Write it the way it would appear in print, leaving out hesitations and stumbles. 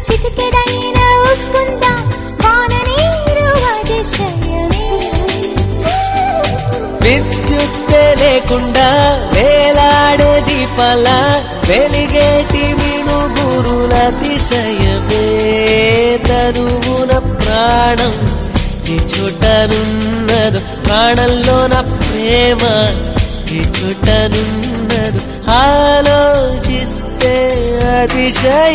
చిటికెడైన ఉప్పుందా వాన నీరు అతిశయమే. విద్యుత్తే లేకుండా వేలాడే దీపాల వెలిగేటి మినుగురుల అతిశయమే. తనువున ప్రాణం ఈ చోటనున్నదు, ప్రాణంలో నా ప్రేమ ఈ చోటనున్నదు. ఆలోచిస్తే అతిశయ